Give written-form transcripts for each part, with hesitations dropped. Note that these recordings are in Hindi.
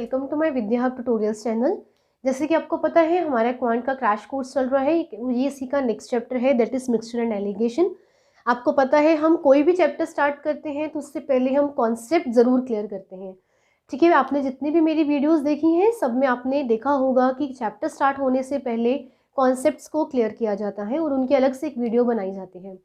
Welcome to my Vidya hub tutorials channel. जैसे कि आपको पता है हमारा क्वांट का क्रैश कोर्स चल रहा है। ये इसी का नेक्स्ट चैप्टर है, that is mixture and allegation. आपको पता है हम कोई भी चैप्टर स्टार्ट करते हैं तो उससे पहले हम कॉन्सेप्ट ज़रूर क्लियर करते हैं। ठीक है, आपने जितनी भी मेरी वीडियोस देखी हैं सब में आपने देखा होगा कि चैप्टर स्टार्ट होने से पहले कॉन्सेप्ट्स को क्लियर किया जाता है और उनकी अलग से एक वीडियो बनाई जाती है।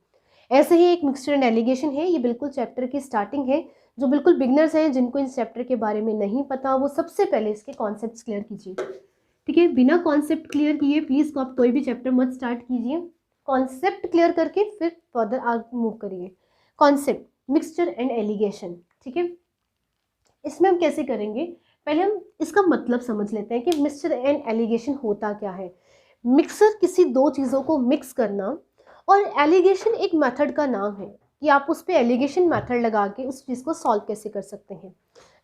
ऐसे ही एक मिक्सचर एंड एलिगेशन है, ये बिल्कुल चैप्टर की स्टार्टिंग है। जो बिल्कुल बिगनर्स हैं, जिनको इस चैप्टर के बारे में नहीं पता, वो सबसे पहले इसके कॉन्सेप्ट्स क्लियर कीजिए। ठीक है, बिना कॉन्सेप्ट क्लियर किए प्लीज़ आप कोई भी चैप्टर मत स्टार्ट कीजिए। कॉन्सेप्ट क्लियर करके फिर फर्दर आगे मूव करिए। कॉन्सेप्ट मिक्सचर एंड एलिगेशन, ठीक है, इसमें हम कैसे करेंगे, पहले हम इसका मतलब समझ लेते हैं कि मिक्सचर एंड एलिगेशन होता क्या है। मिक्सर किसी दो चीज़ों को मिक्स करना और एलिगेशन एक मेथड का नाम है कि आप उस पर एलिगेशन मेथड लगा के उस चीज़ को सॉल्व कैसे कर सकते हैं,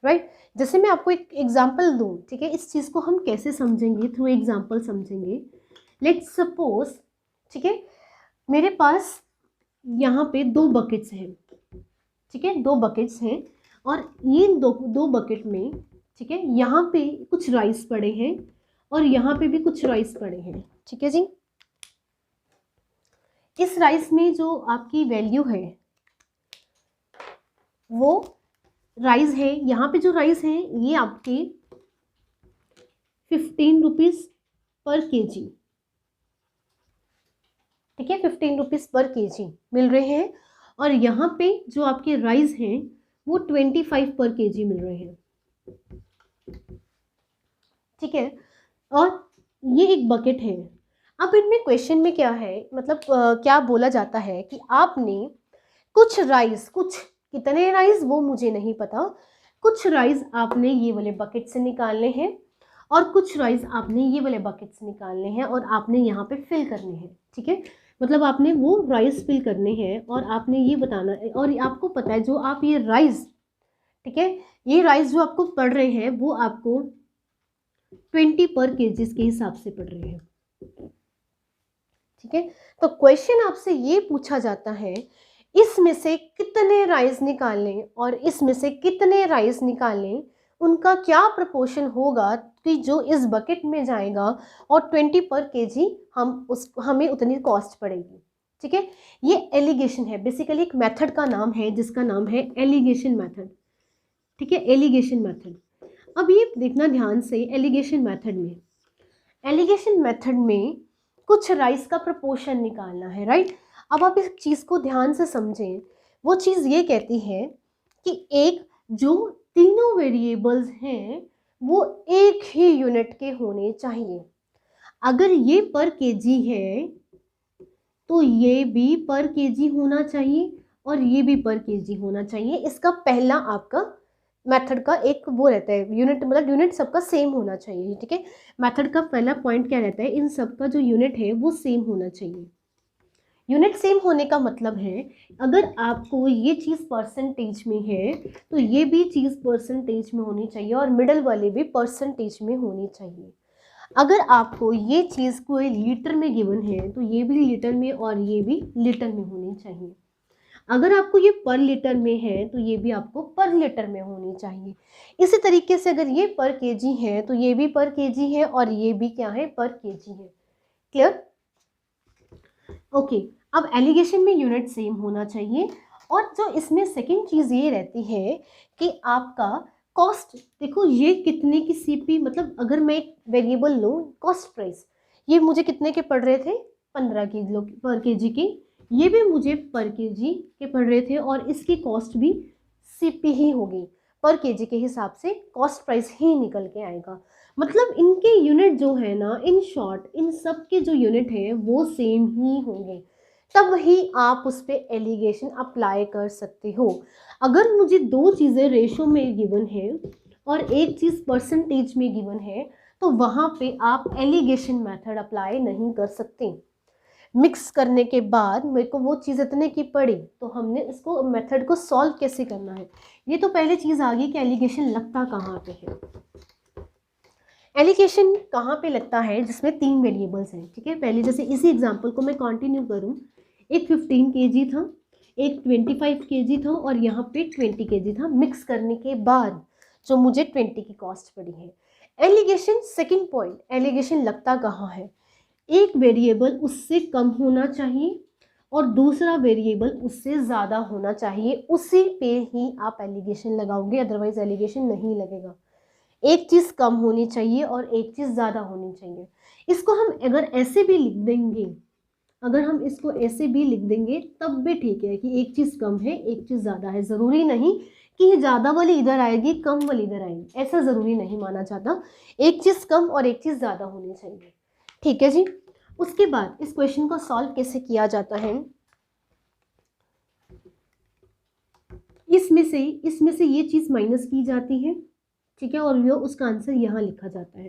राइट। जैसे मैं आपको एक एग्जांपल दूं, ठीक है, इस चीज़ को हम कैसे समझेंगे, थ्रू एग्जांपल समझेंगे। लेट्स सपोज, ठीक है, मेरे पास यहाँ पे दो बकेट्स हैं, ठीक है, दो बकेट्स हैं और ये दो बकेट में, ठीक है, यहाँ पे कुछ राइस पड़े हैं और यहाँ पे भी कुछ राइस पड़े हैं, ठीक है जी। इस राइस में जो आपकी वैल्यू है वो राइस है, यहाँ पे जो राइस है ये आपके 15 रुपीज़ पर केजी, ठीक है, 15 रुपीज़ पर केजी मिल रहे हैं। और यहाँ पे जो आपके राइस हैं वो 25 पर केजी मिल रहे हैं, ठीक है। और ये एक बकेट है। अब इनमें क्वेश्चन में क्या है, मतलब क्या बोला जाता है कि आपने कुछ राइस, कुछ कितने राइस वो मुझे नहीं पता, कुछ राइस आपने ये वाले बकेट से निकालने हैं और कुछ राइस आपने ये वाले बकेट से निकालने हैं और आपने यहाँ पे फिल करने हैं, ठीक है। मतलब आपने वो राइस फिल करने हैं और आपने ये बताना है, और आपको पता है जो आप ये राइस, ठीक है, ये राइस जो आपको पड़ रहे हैं वो आपको 20 पर केजीज के हिसाब से पड़ रहे हैं, ठीक है। तो क्वेश्चन आपसे ये पूछा जाता है इसमें से कितने राइस निकालें और इसमें से कितने राइस निकालें, उनका क्या प्रपोर्शन होगा कि जो इस बकेट में जाएगा और 20 पर केजी हमें उतनी कॉस्ट पड़ेगी, ठीक है। ये एलिगेशन है, बेसिकली एक मेथड का नाम है जिसका नाम है एलिगेशन मेथड, ठीक है, एलिगेशन मेथड। अब ये देखना ध्यान से, एलिगेशन मेथड में कुछ राइस का प्रपोर्शन निकालना है, राइट। अब आप इस चीज़ को ध्यान से समझें। वो चीज़ ये कहती है कि एक जो तीनों वेरिएबल्स हैं वो एक ही यूनिट के होने चाहिए। अगर ये पर केजी है तो ये भी पर केजी होना चाहिए और ये भी पर केजी होना चाहिए। इसका पहला आपका मेथड का एक वो रहता है, यूनिट, मतलब यूनिट सबका सेम होना चाहिए, ठीक है। मेथड का पहला पॉइंट क्या रहता है, इन सबका जो यूनिट है वो सेम होना चाहिए। यूनिट सेम होने का मतलब है अगर आपको ये चीज़ परसेंटेज में है तो ये भी चीज़ परसेंटेज में होनी चाहिए और मिडल वाले भी परसेंटेज में होनी चाहिए। अगर आपको ये चीज़ कोई लीटर में गिवन है तो ये भी लीटर में और ये भी लीटर में होनी चाहिए। अगर आपको ये पर लीटर में है तो ये भी आपको पर लीटर में होनी चाहिए। इसी तरीके से अगर ये पर केजी है तो ये भी पर केजी है और ये भी क्या है, पर केजी है। क्लियर? ओके। अब एलिगेशन में यूनिट सेम होना चाहिए और जो इसमें सेकंड चीज़ ये रहती है कि आपका कॉस्ट, देखो ये कितने की सीपी, मतलब अगर मैं एक वेरिएबल लूँ कॉस्ट प्राइस, ये मुझे कितने के पड़ रहे थे, 15 किलो पर केजी के, ये भी मुझे पर केजी के पड़ रहे थे और इसकी कॉस्ट भी सीपी ही होगी, पर केजी के हिसाब से कॉस्ट प्राइस ही निकल के आएगा। मतलब इनके यूनिट जो है ना, इन शॉर्ट इन सब के जो यूनिट है वो सेम ही होंगे, तब ही आप उस पर एलिगेशन अप्लाई कर सकते हो। अगर मुझे दो चीज़ें रेशो में गिवन है और एक चीज़ परसेंटेज में गिवन है तो वहाँ पे आप एलिगेशन मेथड अप्लाई नहीं कर सकते। मिक्स करने के बाद मेरे को वो चीज़ इतने की पड़ी तो हमने इसको मेथड को सॉल्व कैसे करना है, ये तो पहले चीज़ आ गई कि एलिगेशन लगता कहाँ पे है। एलिगेशन कहाँ पे लगता है, जिसमें 3 वेरिएबल्स हैं, ठीक है। पहले जैसे इसी एग्जांपल को मैं कंटिन्यू करूँ, एक 15 केजी था, एक 25 केजी था और यहाँ पे 20 केजी था। मिक्स करने के बाद जो मुझे 20 की कॉस्ट पड़ी है। एलिगेशन, सेकंड पॉइंट, एलिगेशन लगता कहाँ है, एक वेरिएबल उससे कम होना चाहिए और दूसरा वेरिएबल उससे ज़्यादा होना चाहिए, उसी पे ही आप एलिगेशन लगाओगे, अदरवाइज एलिगेशन नहीं लगेगा। एक चीज़ कम होनी चाहिए और एक चीज़ ज़्यादा होनी चाहिए। इसको हम अगर ऐसे भी लिख देंगे, अगर हम इसको ऐसे भी लिख देंगे तब भी ठीक है कि एक चीज़ कम है एक चीज़ ज़्यादा है। ज़रूरी नहीं कि ज़्यादा वाली इधर आएगी कम वाली इधर आएगी, ऐसा ज़रूरी नहीं माना जाता। एक चीज़ कम और एक चीज़ ज़्यादा होनी चाहिए, ठीक है जी। उसके बाद इस क्वेश्चन को सॉल्व कैसे किया जाता है, इसमें से ये चीज़ माइनस की जाती है, ठीक है, और वो उसका आंसर यहाँ लिखा जाता है।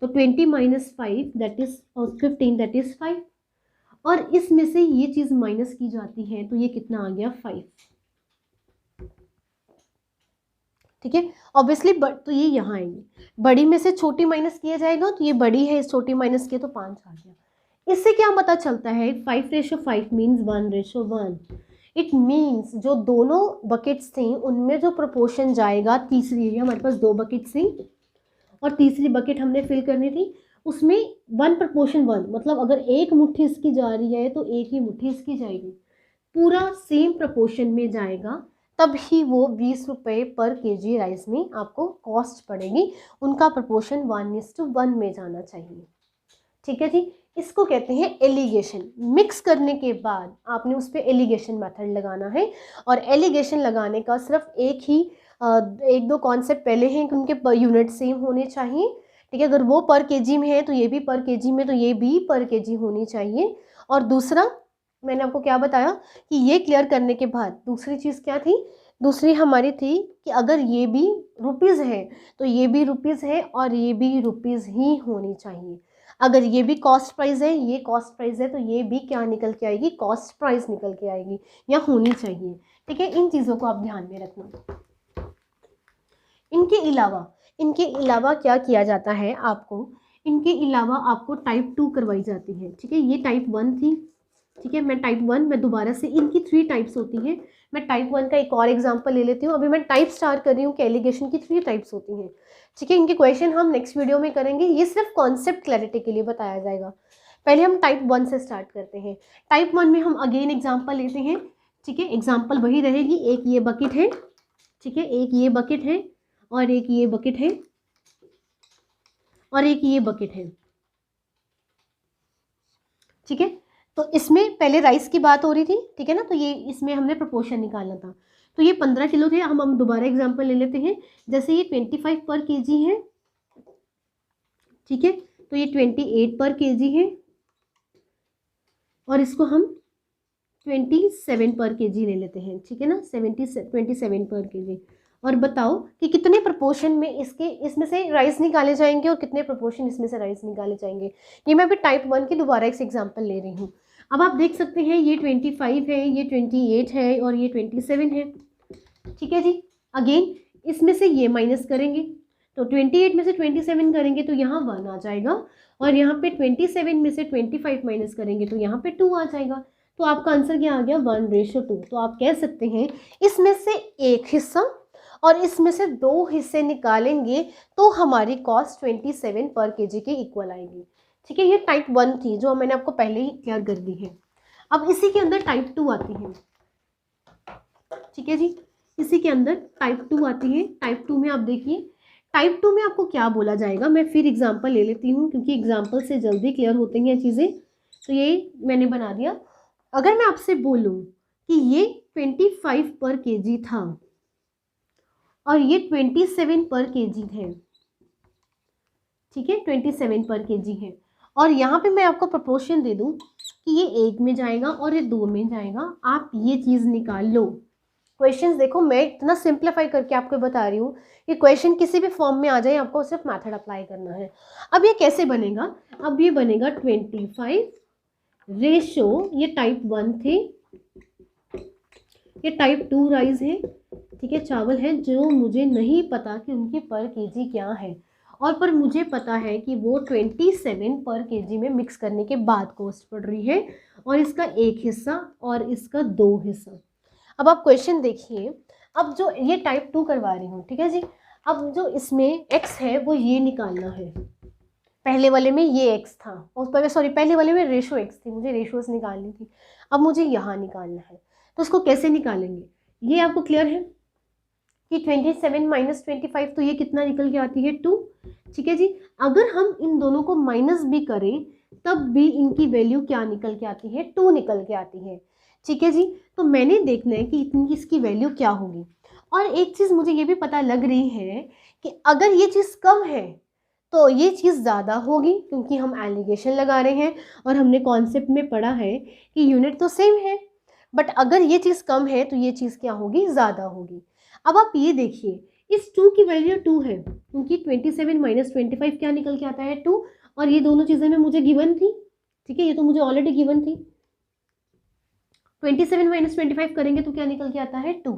तो 20 minus 5 that is 15 that is 5, और इसमें से ये चीज़ माइनस की जाती है तो ये कितना आ गया 5, ठीक है। ऑब्वियसली तो ये यहाँ आएंगे, बड़ी में से छोटी माइनस किया जाएगा तो ये बड़ी है, इस छोटी माइनस किया तो 5 आ गया। इससे क्या पता चलता है 5:5 मीन्स 1:1। इट मीन्स जो दोनों बकेट्स थी उनमें जो प्रोपोर्शन जाएगा, तीसरी है हमारे पास 2 बकेट्स थी और तीसरी बकेट हमने फिल करनी थी, उसमें 1:1, मतलब अगर एक मुट्ठी इसकी जा रही है तो एक ही मुट्ठी इसकी जाएगी, पूरा सेम प्रोपोर्शन में जाएगा, तब ही वो 20 रुपये पर केजी राइस में आपको कॉस्ट पड़ेगी। उनका प्रोपोर्शन 1:1 में जाना चाहिए, ठीक है जी। इसको कहते हैं एलिगेशन। मिक्स करने के बाद आपने उस पर एलिगेशन मेथड लगाना है, और एलिगेशन लगाने का सिर्फ एक दो कॉन्सेप्ट पहले हैं कि उनके यूनिट सेम होने चाहिए, ठीक है। अगर वो पर केजी में है तो ये भी पर केजी में, तो ये भी पर केजी होनी चाहिए। और दूसरा मैंने आपको क्या बताया कि ये क्लियर करने के बाद दूसरी चीज़ क्या थी, दूसरी हमारी थी कि अगर ये भी रुपीज़ है तो ये भी रुपीज़ है और ये भी रुपीज़ ही होनी चाहिए। अगर ये भी कॉस्ट प्राइस है, ये कॉस्ट प्राइस है, तो ये भी क्या निकल के आएगी, कॉस्ट प्राइस निकल के आएगी या होनी चाहिए, ठीक है। इन चीज़ों को आप ध्यान में रखना। इनके अलावा क्या किया जाता है आपको, इनके अलावा आपको टाइप 2 करवाई जाती है, ठीक है। ये टाइप 1 थी, ठीक है। मैं दोबारा से, इनकी 3 टाइप्स होती हैं। मैं टाइप 1 का एक और एग्जांपल ले लेती हूँ। अभी मैं टाइप स्टार्ट कर रही हूँ कि एलिगेशन की 3 टाइप्स होती हैं, ठीक है। इनके क्वेश्चन हम नेक्स्ट वीडियो में करेंगे, ये सिर्फ कॉन्सेप्ट क्लैरिटी के लिए बताया जाएगा। पहले हम टाइप 1 से स्टार्ट करते हैं। टाइप 1 में हम अगेन एग्जाम्पल लेते हैं, ठीक है। एग्जाम्पल वही रहेगी, एक ये बकेट है, ठीक है, एक ये बकेट है और एक ये बकेट है और एक ये बकेट है, ठीक है। तो इसमें पहले राइस की बात हो रही थी, ठीक है ना, तो ये इसमें हमने प्रोपोर्शन निकालना था। तो ये 15 किलो थे। हम दोबारा एग्जांपल ले लेते हैं, जैसे ये 25 पर केजी है, ठीक है, तो ये 28 पर केजी है और इसको हम 27 पर केजी ले लेते हैं, ठीक है ना, 27 पर केजी। और बताओ कि कितने प्रोपोर्शन में इसमें से राइस निकाले जाएंगे और कितने प्रोपोर्शन इसमें से राइस निकाले जाएंगे। ये मैं अभी टाइप 1 की दोबारा एक एग्जांपल ले रही हूँ। अब आप देख सकते हैं ये 25 है, ये 28 है और ये 27 है, ठीक है जी। अगेन इसमें से ये माइनस करेंगे तो 28 में से 27 करेंगे तो यहाँ 1 आ जाएगा, और यहाँ पे 27 में से 25 माइनस करेंगे तो यहाँ पे 2 आ जाएगा। तो आपका आंसर क्या आ गया, 1:2। तो आप कह सकते हैं इसमें से एक हिस्सा और इसमें से 2 हिस्से निकालेंगे तो हमारी कॉस्ट 27 पर केजी के इक्वल आएगी, ठीक है। ये टाइप 1 थी जो मैंने आपको पहले ही क्लियर कर दी है। अब इसी के अंदर टाइप 2 आती है, ठीक है जी। इसी के अंदर टाइप 2 आती है। टाइप 2 में आप देखिए, टाइप 2 में आपको क्या बोला जाएगा, मैं फिर एग्जांपल ले लेती हूँ क्योंकि एग्जांपल से जल्दी क्लियर होती हैं चीज़ें। तो ये मैंने बना दिया। अगर मैं आपसे बोलूँ कि ये 25 पर केजी था और ये 27 पर केजी है, ठीक है, 27 पर केजी है, और यहाँ पे मैं आपको प्रोपोर्शन दे दूँ कि ये 1 में जाएगा और ये 2 में जाएगा, आप ये चीज़ निकाल लो। क्वेश्चंस देखो, मैं इतना सिंप्लीफाई करके आपको बता रही हूँ कि क्वेश्चन किसी भी फॉर्म में आ जाए, आपको सिर्फ मेथड अप्लाई करना है। अब ये कैसे बनेगा, अब ये बनेगा 25 रेशो, ये टाइप 1 थे, ये टाइप 2 राइस है, ठीक है, चावल है, जो मुझे नहीं पता कि उनकी पर केजी क्या है, और पर मुझे पता है कि वो 27 पर केजी में मिक्स करने के बाद कॉस्ट पड़ रही है, और इसका एक हिस्सा और इसका 2 हिस्सा। अब आप क्वेश्चन देखिए, अब जो ये टाइप 2 करवा रही हूँ, ठीक है जी। अब जो इसमें x है वो ये निकालना है, पहले वाले में ये x था, उस पर सॉरी पहले वाले में रेशो x थी, मुझे रेशोज निकालनी थी, अब मुझे यहाँ निकालना है। तो उसको कैसे निकालेंगे, ये आपको क्लियर है कि 27 माइनस 25, तो ये कितना निकल के आती है 2। ठीक है जी, अगर हम इन दोनों को माइनस भी करें तब भी इनकी वैल्यू क्या निकल के आती है, 2 निकल के आती है। ठीक है जी, तो मैंने देखना है कि इतनी इसकी वैल्यू क्या होगी। और एक चीज़ मुझे ये भी पता लग रही है कि अगर ये चीज़ कम है तो ये चीज़ ज़्यादा होगी, क्योंकि हम एलिगेशन लगा रहे हैं और हमने कॉन्सेप्ट में पढ़ा है कि यूनिट तो सेम है, बट अगर ये चीज़ कम है तो ये चीज़ क्या होगी, ज़्यादा होगी। अब आप ये देखिए, इस 2 की वैल्यू 2 है, क्योंकि 27 माइनस 25 क्या निकल के आता है 2, और ये दोनों चीज़ें में मुझे गिवन थी। ठीक है, ये तो मुझे ऑलरेडी गिवन थी। 27 माइनस 25 करेंगे तो क्या निकल के आता है 2।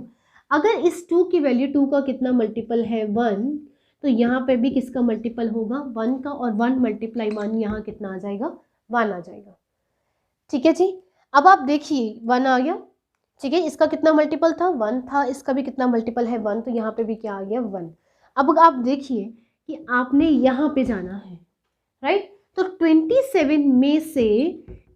अगर इस 2 की वैल्यू 2 का कितना मल्टीपल है 1, तो यहाँ पे भी किसका मल्टीपल होगा 1 का, और 1 मल्टीप्लाई 1 यहाँ कितना आ जाएगा 1 आ जाएगा। ठीक है जी, अब आप देखिए 1 आ गया। ठीक है, इसका कितना मल्टीपल था 1 था, इसका भी कितना मल्टीपल है 1, तो यहाँ पे भी क्या आ गया 1। अब आप देखिए कि आपने यहाँ पे जाना है, राइट। तो 27 में से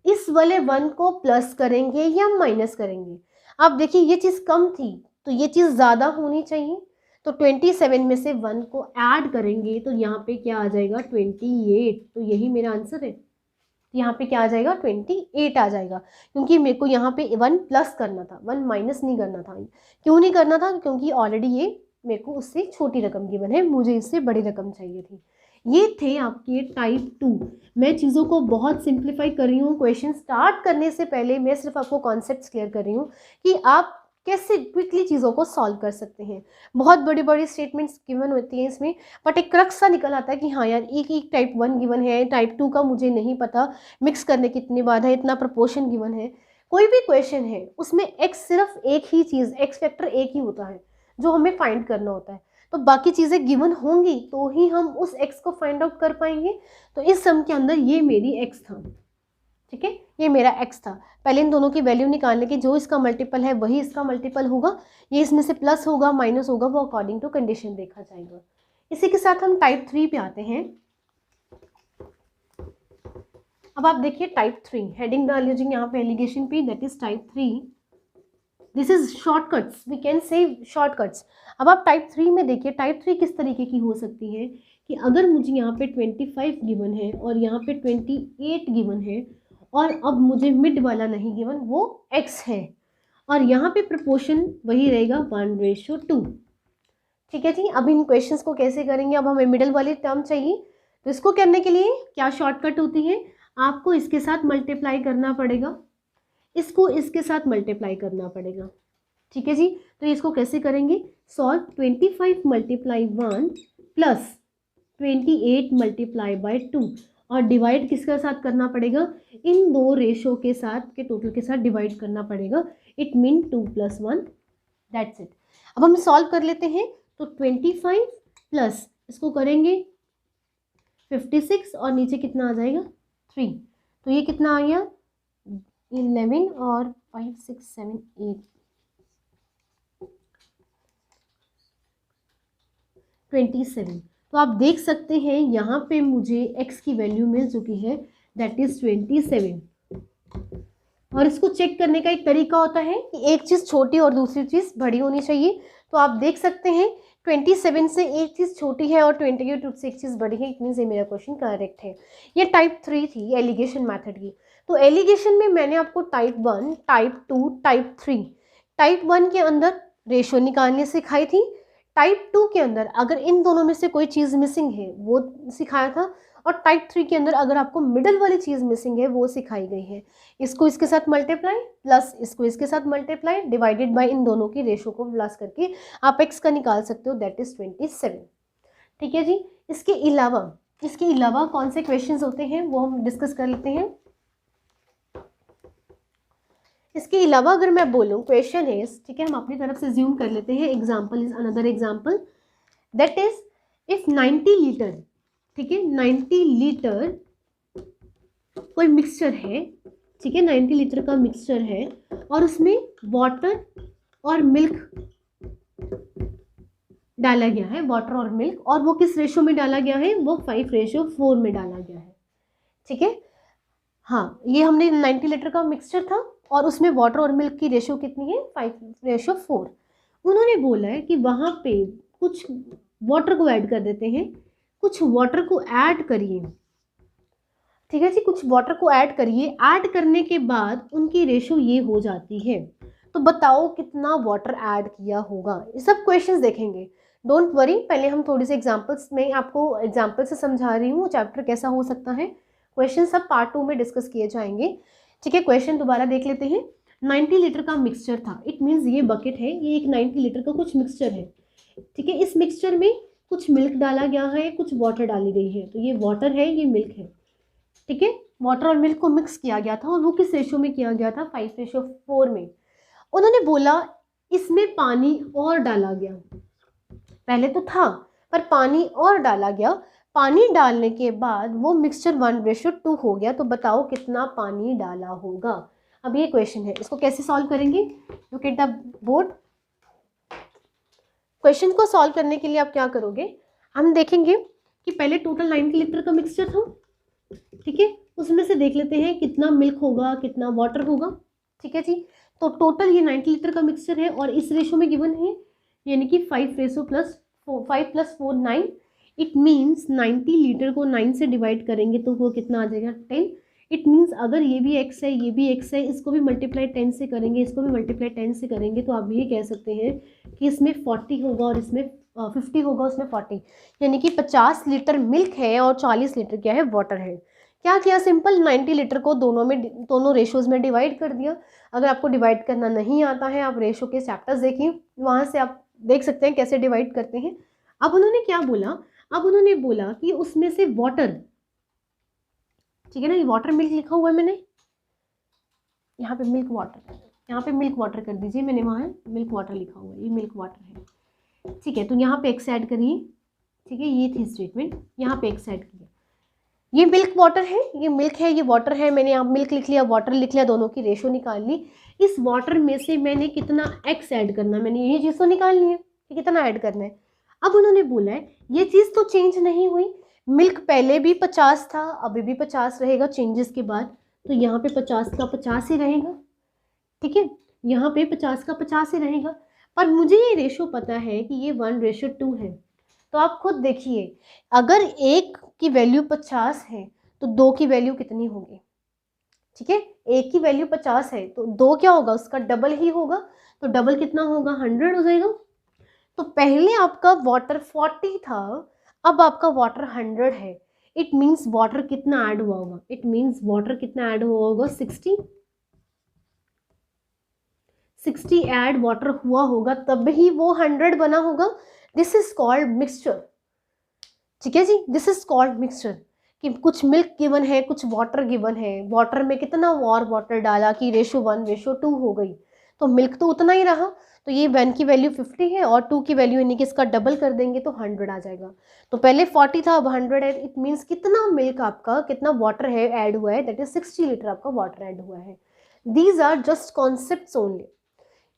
इस वाले 1 को प्लस करेंगे या माइनस करेंगे। आप देखिए ये चीज़ कम थी तो ये चीज़ ज़्यादा होनी चाहिए, तो 27 में से 1 को ऐड करेंगे तो यहाँ पे क्या आ जाएगा 28। तो यही मेरा आंसर है, यहाँ पे क्या आ जाएगा 28 आ जाएगा, क्योंकि मेरे को यहाँ पे 1 प्लस करना था, 1 माइनस नहीं करना था। क्यों नहीं करना था, क्योंकि ऑलरेडी ये मेरे को उससे छोटी रकम गिवन है, मुझे इससे बड़ी रकम चाहिए थी। ये थे आपके टाइप 2। मैं चीज़ों को बहुत सिंप्लीफाई कर रही हूँ, क्वेश्चन स्टार्ट करने से पहले मैं सिर्फ आपको कॉन्सेप्ट्स क्लियर कर रही हूँ कि आप कैसे क्विकली चीज़ों को सॉल्व कर सकते हैं। बहुत बड़ी बड़ी स्टेटमेंट्स गिवन होती हैं इसमें, बट एक क्रक्स सा निकल आता है कि हाँ यार एक एक टाइप 1 गिवन है, टाइप 2 का मुझे नहीं पता मिक्स करने कितनी बार है, इतना प्रपोर्शन गिवन है। कोई भी क्वेश्चन है उसमें एक्स सिर्फ एक ही चीज़, एक्स फैक्टर एक ही होता है जो हमें फाइंड करना होता है, तो बाकी चीज़ें गिवन होंगी तो ही हम उस एक्स को फाइंड आउट कर पाएंगे। तो इस सम के अंदर ये मेरी एक्स था। ठीक है, ये मेरा एक्स था। पहले इन दोनों की वैल्यू निकालने की, जो इसका मल्टीपल है वही इसका मल्टीपल होगा, ये इसमें से प्लस होगा माइनस होगा, वो अकॉर्डिंग टू कंडीशन देखा जाएगा। इसी के साथ हम टाइप 3 पे आते हैं। अब आप देखिए टाइप 3, हेडिंग डाल लीजिए यहाँ पे एलिगेशन पे, that is type 3। This is shortcuts, we can say shortcuts. अब आप टाइप 3 में देखिए, टाइप 3 किस तरीके की हो सकती है कि अगर मुझे यहाँ पे 25 गिवन है और यहाँ पे 28 गिवन है, और अब मुझे मिड वाला नहीं गिवन, वो x है, और यहाँ पे प्रपोर्शन वही रहेगा 1:2। ठीक है जी, अब इन क्वेश्चंस को कैसे करेंगे, अब हमें मिडल वाली टर्म चाहिए, तो इसको करने के लिए क्या शॉर्टकट होती है, आपको इसके साथ मल्टीप्लाई करना पड़ेगा, इसको इसके साथ मल्टीप्लाई करना पड़ेगा। ठीक है जी, तो इसको कैसे करेंगे, solve 25 multiply 1 plus 28 multiply by 2, और डिवाइड किसके साथ करना पड़ेगा, इन दो रेशो के साथ के टोटल के साथ डिवाइड करना पड़ेगा। It mean 2 + 1, that's it. अब हम सॉल्व कर लेते हैं, तो 25 प्लस इसको करेंगे 56, और नीचे कितना आ जाएगा 3, तो ये कितना आ गया 11 और 5 6 7 8 27। तो आप देख सकते हैं यहाँ पे मुझे x की वैल्यू मिल चुकी है, दैट इज 27। और इसको चेक करने का एक तरीका होता है कि एक चीज़ छोटी और दूसरी चीज़ बड़ी होनी चाहिए। तो आप देख सकते हैं 27 से एक चीज़ छोटी है और 28 से एक चीज़ बड़ी है, इतनी से मेरा क्वेश्चन करेक्ट है। ये टाइप 3 थी एलिगेशन मेथड की। तो एलिगेशन में मैंने आपको टाइप 1, टाइप 2, टाइप 3, टाइप 1 के अंदर रेशो निकालने सिखाई थी, टाइप 2 के अंदर अगर इन दोनों में से कोई चीज़ मिसिंग है वो सिखाया था, और टाइप 3 के अंदर अगर आपको मिडल वाली चीज़ मिसिंग है वो सिखाई गई है। इसको इसके साथ मल्टीप्लाई प्लस इसको इसके साथ मल्टीप्लाई डिवाइडेड बाय इन दोनों की रेशो को प्लस करके आप एक्स का निकाल सकते हो, दैट इज 27। ठीक है जी, इसके अलावा कौन से क्वेश्चंस होते हैं वो हम डिस्कस कर लेते हैं। इसके अलावा अगर मैं बोलूँ क्वेश्चन है, ठीक है, हम अपनी तरफ से ज्यूम कर लेते हैं। Example is another example, that is if 90 litre, ठीक है, 90 लीटर कोई मिक्सचर है, ठीक है, 90 लीटर का मिक्सचर है और उसमें वाटर और मिल्क डाला गया है वाटर और मिल्क, और वो किस रेशो में डाला गया है, वो 5:4 में डाला गया है। ठीक है, हाँ, ये हमने 90 लीटर का मिक्सचर था और उसमें वाटर और मिल्क की रेशो कितनी है, 5:4। उन्होंने बोला है कि वहाँ पे कुछ वाटर को ऐड कर देते हैं, कुछ वाटर को ऐड करिए। ठीक है जी, कुछ वाटर को ऐड करिए, ऐड करने के बाद उनकी रेशो ये हो जाती है। तो बताओ कितना वाटर ऐड किया होगा। ये सब क्वेश्चंस देखेंगे, डोंट वरी। पहले हम थोड़ी सी एग्जांपल्स में आपको एग्जांपल से समझा रही हूँ चैप्टर कैसा हो सकता है। क्वेश्चन सब पार्ट 2 में डिस्कस किए जाएंगे। ठीक है, क्वेश्चन दोबारा देख लेते हैं। 90 लीटर का मिक्सचर था, इट मीन्स ये बकेट है, ये एक 90 लीटर का कुछ मिक्सचर है। ठीक है, इस मिक्सचर में कुछ मिल्क डाला गया है, कुछ वाटर डाली गई है, तो ये वाटर है, ये मिल्क है। ठीक है, वाटर और मिल्क को मिक्स किया गया था और वो किस रेशो में किया गया था, 5:4 में। उन्होंने बोला इसमें पानी और डाला गया, पहले तो था पर पानी और डाला गया, पानी डालने के बाद वो मिक्सचर 1:2 हो गया। तो बताओ कितना पानी डाला होगा। अब ये क्वेश्चन है, इसको कैसे सॉल्व करेंगे, look at the board. Question को सॉल्व करने के लिए आप क्या करोगे, हम देखेंगे कि पहले टोटल 90 लीटर का मिक्सचर था। ठीक है, उसमें से देख लेते हैं कितना मिल्क होगा, कितना वाटर होगा। ठीक है जी, तो टोटल ये 90 लीटर का मिक्सचर है और इस रेशो में गिवन है, यानी कि 5:4 9। इट मीन्स 90 लीटर को 9 से डिवाइड करेंगे तो वो कितना आ जाएगा, 10। इट मीन्स अगर ये भी x है, ये भी x है, इसको भी मल्टीप्लाई 10 से करेंगे, इसको भी मल्टीप्लाई 10 से करेंगे, तो आप ये कह सकते हैं कि इसमें 40 होगा और इसमें 50 होगा, उसमें 40, यानी कि 50 लीटर मिल्क है और 40 लीटर क्या है, वाटर है। क्या किया, सिंपल 90 लीटर को दोनों रेशोज़ में डिवाइड कर दिया। अगर आपको डिवाइड करना नहीं आता है, आप रेशो के चैप्टर्स देखिए, वहाँ से आप देख सकते हैं कैसे डिवाइड करते हैं। अब उन्होंने क्या बोला, अब उन्होंने बोला कि उसमें से वाटर, ठीक है ना, ये वाटर मिल्क लिखा हुआ है मैंने, यहाँ पे मिल्क वाटर, यहाँ पे मिल्क वाटर कर दीजिए, मैंने वहाँ मिल्क वाटर लिखा हुआ है, ये मिल्क वाटर है। ठीक है, तो यहाँ पे एक्स ऐड करिए। ठीक है, ये थी स्टेटमेंट, यहाँ पे एक्स ऐड किया। ये मिल्क वाटर है, ये मिल्क है, ये वाटर है, मैंने यहाँ मिल्क लिख लिया, वाटर लिख लिया, दोनों की रेशो निकाल ली। इस वाटर में से मैंने कितना एक्स ऐड करना, मैंने ये चीज़ तो निकालनी है कि कितना ऐड करना है। अब उन्होंने बोला है ये चीज़ तो चेंज नहीं हुई, मिल्क पहले भी 50 था, अभी भी 50 रहेगा चेंजेस के बाद, तो यहाँ पे 50 का 50 ही रहेगा। ठीक है, यहाँ पे 50 का 50 ही रहेगा, पर मुझे ये रेशो पता है कि ये 1:2 है। तो आप खुद देखिए, अगर एक की वैल्यू 50 है तो 2 की वैल्यू कितनी होगी। ठीक है, एक की वैल्यू 50 है तो 2 क्या होगा, उसका डबल ही होगा, तो डबल कितना होगा, 100 हो जाएगा। तो पहले आपका वाटर 40 था, अब आपका वाटर 100 है। इट मीन्स वाटर कितना ऐड हुआ होगा, इट मीन्स वाटर कितना ऐड हुआ होगा, 60 ऐड वाटर हुआ होगा, तब ही वो 100 बना होगा। This is called mixture. ठीक है जी, दिस इज कॉल्ड मिक्सचर, कि कुछ मिल्क गिवन है, कुछ वाटर गिवन है, वाटर में कितना और वाटर डाला कि रेशो 1:2 हो गई, तो मिल्क तो उतना ही रहा, तो ये 1 की वैल्यू 50 है और 2 की वैल्यू यानी कि इसका डबल कर देंगे तो 100 आ जाएगा। तो पहले 40 था, अब 100 है। इट मीन्स कितना मिल्क आपका, कितना वाटर है ऐड हुआ है, दैट इज 60 लीटर आपका वाटर ऐड हुआ है। These are just concepts only.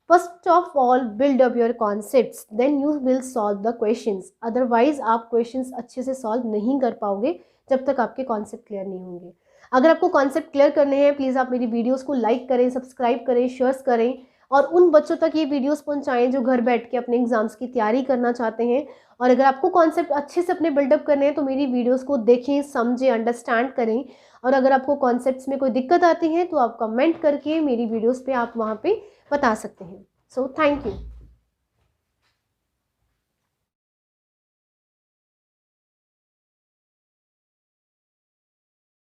First of all build up your concepts, then you will solve the questions. Otherwise आप क्वेश्चंस अच्छे से सॉल्व नहीं कर पाओगे जब तक आपके कॉन्सेप्ट क्लियर नहीं होंगे। अगर आपको कॉन्सेप्ट क्लियर करने हैं, प्लीज़ आप मेरी वीडियोस को लाइक करें, सब्सक्राइब करें, शेयर्स करें और उन बच्चों तक ये वीडियोस पहुंचाएं जो घर बैठ के अपने एग्जाम्स की तैयारी करना चाहते हैं। और अगर आपको कॉन्सेप्ट अच्छे से अपने बिल्डअप करने हैं तो मेरी वीडियोस को देखें, समझें, अंडरस्टैंड करें। और अगर आपको कॉन्सेप्ट्स में कोई दिक्कत आती है तो आप कमेंट करके मेरी वीडियोज़ पर आप वहाँ पर बता सकते हैं। So thank you.